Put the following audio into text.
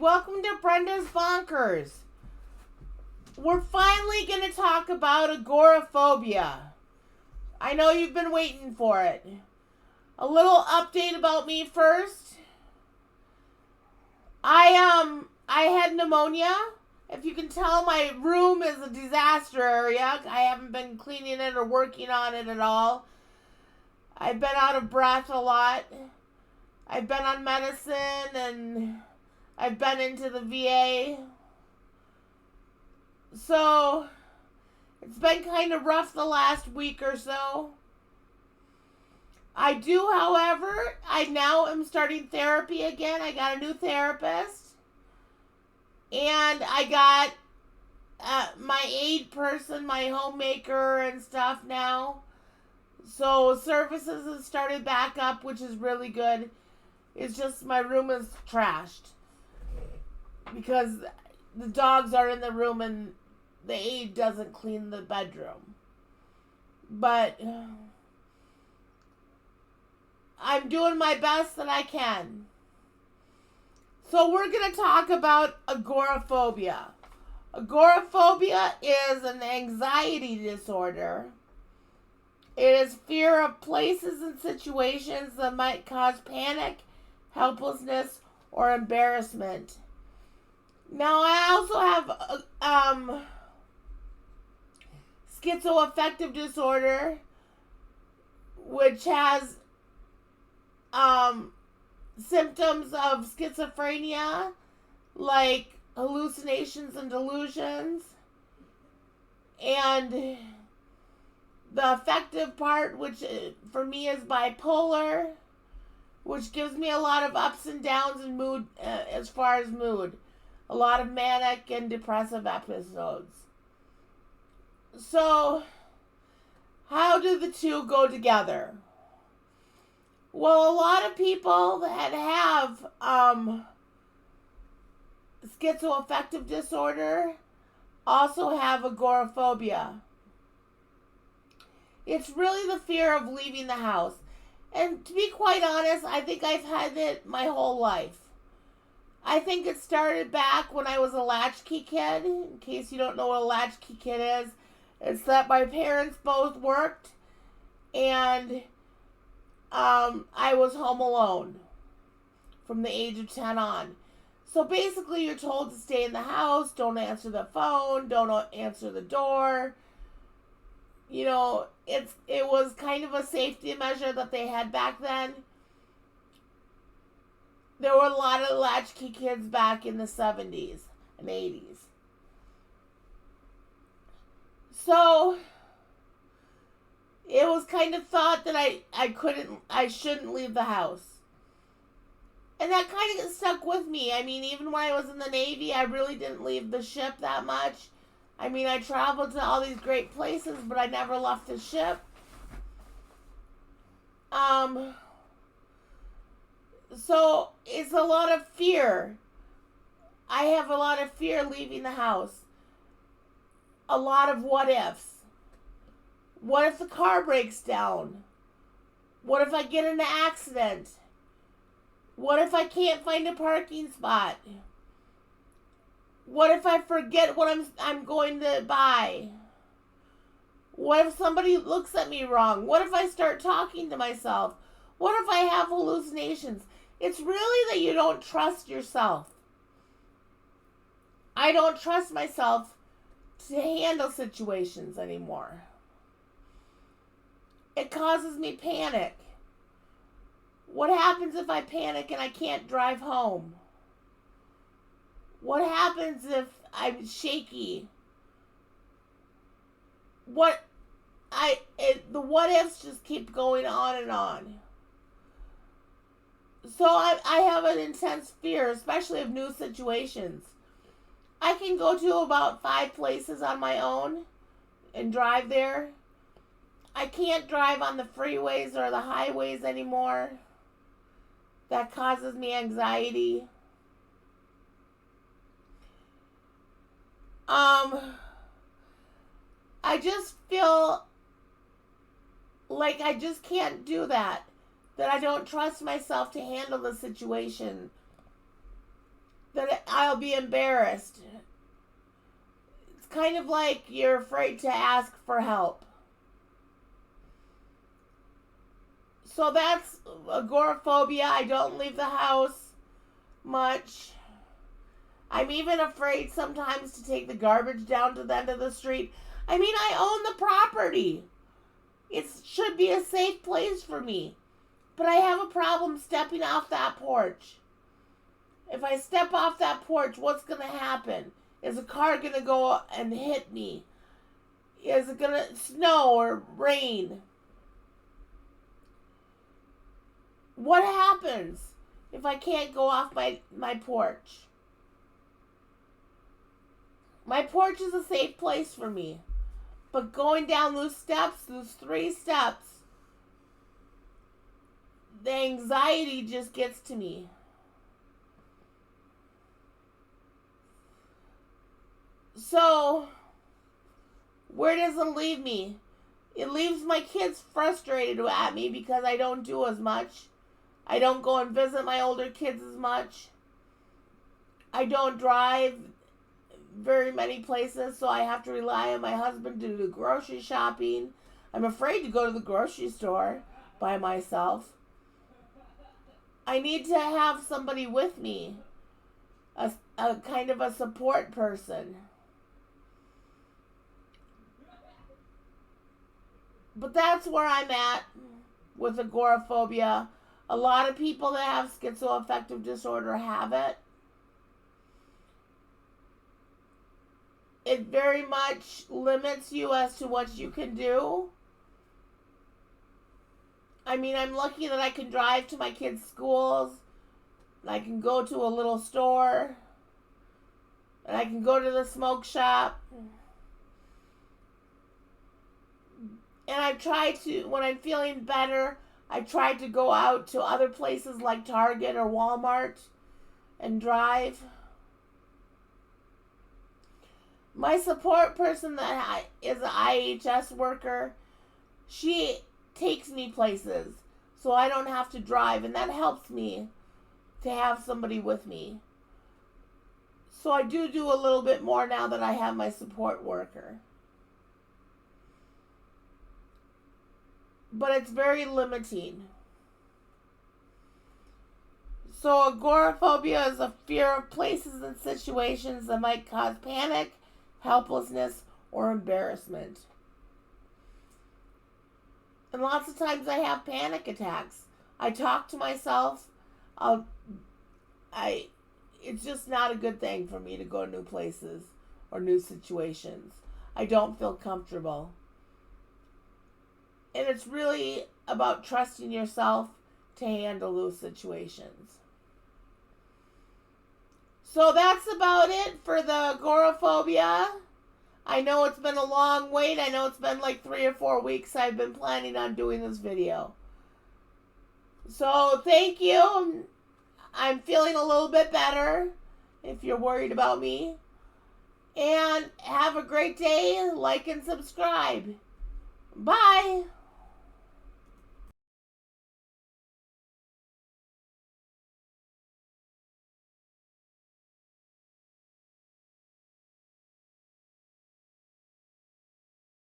welcome to Brenda's Bonkers. We're finally going to talk about agoraphobia. I know you've been waiting for it. A little update about me first. I had pneumonia. If you can tell, my room is a disaster area. I haven't been cleaning it or working on it at all. I've been out of breath a lot. I've been on medicine and I've been into the VA. So, it's been kind of rough the last week or so. I do, however, I now am starting therapy again. I got a new therapist. And I got my aid person, my homemaker and stuff now. So, services have started back up, which is really good. It's just my room is trashed. Because the dogs are in the room and the aide doesn't clean the bedroom. But I'm doing my best that I can. So we're going to talk about agoraphobia. Agoraphobia is an anxiety disorder. It is fear of places and situations that might cause panic, helplessness, or embarrassment. Now, I also have schizoaffective disorder, which has symptoms of schizophrenia, like hallucinations and delusions, and the affective part, which for me is bipolar, which gives me a lot of ups and downs in mood, as far as mood. A lot of manic and depressive episodes. So, how do the two go together? Well, a lot of people that have schizoaffective disorder also have agoraphobia. It's really the fear of leaving the house. And to be quite honest, I think I've had it my whole life. I think it started back when I was a latchkey kid. In case you don't know what a latchkey kid is, it's that my parents both worked and I was home alone from the age of 10 on. So basically you're told to stay in the house, don't answer the phone, don't answer the door. You know, it was kind of a safety measure that they had back then. There were a lot of latchkey kids back in the 70s and 80s. So, it was kind of thought that I shouldn't leave the house. And that kind of stuck with me. I mean, even when I was in the Navy, I really didn't leave the ship that much. I mean, I traveled to all these great places, but I never left the ship. So, it's a lot of fear. I have a lot of fear leaving the house. A lot of what ifs. What if the car breaks down? What if I get in an accident? What if I can't find a parking spot? What if I forget what I'm going to buy? What if somebody looks at me wrong? What if I start talking to myself? What if I have hallucinations? It's really that you don't trust yourself. I don't trust myself to handle situations anymore. It causes me panic. What happens if I panic and I can't drive home? What happens if I'm shaky? The what ifs just keep going on and on. So I have an intense fear, especially of new situations. I can go to about 5 places on my own and drive there. I can't drive on the freeways or the highways anymore. That causes me anxiety. I just feel like I just can't do that. That I don't trust myself to handle the situation. that I'll be embarrassed. It's kind of like you're afraid to ask for help. So that's agoraphobia. I don't leave the house much. I'm even afraid sometimes to take the garbage down to the end of the street. I mean, I own the property. It should be a safe place for me. But I have a problem stepping off that porch. If I step off that porch, what's going to happen? Is a car going to go and hit me? Is it going to snow or rain? What happens if I can't go off my porch? My porch is a safe place for me. But going down those steps, those 3 steps, the anxiety just gets to me. So, where does it leave me? It leaves my kids frustrated at me because I don't do as much. I don't go and visit my older kids as much. I don't drive very many places, so I have to rely on my husband to do the grocery shopping. I'm afraid to go to the grocery store by myself. I need to have somebody with me, a kind of a support person. But that's where I'm at with agoraphobia. A lot of people that have schizoaffective disorder have it. It very much limits you as to what you can do. I mean, I'm lucky that I can drive to my kids' schools. I can go to a little store. And I can go to the smoke shop. And I've tried to, when I'm feeling better, I tried to go out to other places like Target or Walmart and drive. My support person that is an IHS worker, she takes me places so I don't have to drive, and that helps me to have somebody with me. So I do a little bit more now that I have my support worker. But it's very limiting. So agoraphobia is a fear of places and situations that might cause panic, helplessness, or embarrassment. And lots of times I have panic attacks. I talk to myself. It's just not a good thing for me to go to new places or new situations. I don't feel comfortable. And it's really about trusting yourself to handle those situations. So that's about it for the agoraphobia. I know it's been a long wait. I know it's been like 3 or 4 weeks I've been planning on doing this video. So thank you. I'm feeling a little bit better if you're worried about me. And have a great day. Like and subscribe. Bye.